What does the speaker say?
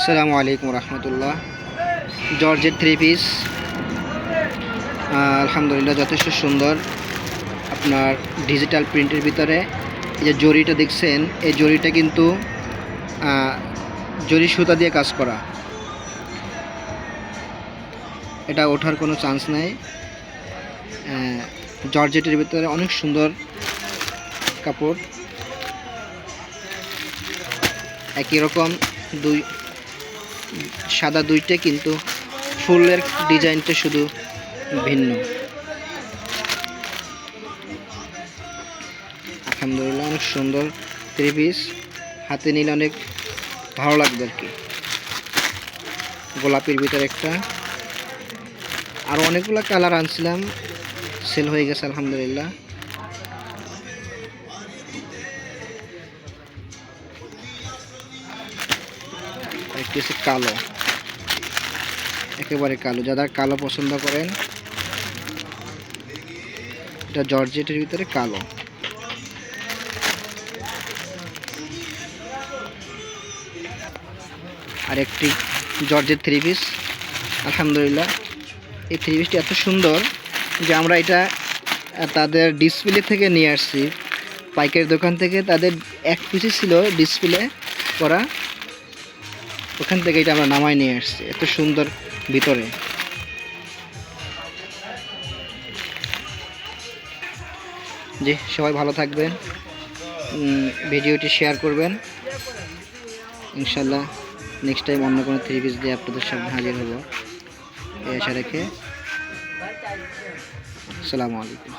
আসসালামু আলাইকুম রহমতুল্লাহ। Georgette three piece, আলহামদুলিল্লাহ যথেষ্ট সুন্দর। আপনার ডিজিটাল প্রিন্টের ভিতরে এই যে জরিটা দেখছেন, এই জরিটা কিন্তু জরি সুতা দিয়ে কাজ করা, এটা ওঠার কোনো চান্স নাই। জর্জেটের ভিতরে অনেক সুন্দর কাপড়, একই রকম দুই সাদা দুইটা, কিন্তু ফুলের ডিজাইনটা শুধু ভিন্ন। আলহামদুলিল্লাহ অনেক সুন্দর থ্রি পিস, হাতে নিলে অনেক ভালো লাগবে আর কি। গোলাপির ভিতরে একটা, আরও অনেকগুলো কালার আনছিলাম, সেল হয়ে গেছে আলহামদুলিল্লাহ। একটি হচ্ছে কালো, একেবারে কালো, যারা কালো পছন্দ করেন, এটা জর্জেটের ভিতরে কালো। আর একটি জর্জেট থ্রি পিস, আলহামদুলিল্লাহ এই থ্রি পিসটি এত সুন্দর যে আমরা এটা তাদের ডিসপ্লে থেকে নিয়ে আসছি, পাইকারি দোকান থেকে। তাদের এক পিসই ছিল ডিসপ্লে করা, ওখান থেকে এটা আমরা নামায় নিয়ে আসছি। এত সুন্দর ভিতরে। জি, সবাই ভালো থাকবেন, ভিডিওটি শেয়ার করবেন। ইনশাল্লাহ নেক্সট টাইম অন্য কোনো থ্রি পিস দিয়ে আপনাদের সামনে হাজির হব, এই আশা রেখে আসসালামু আলাইকুম।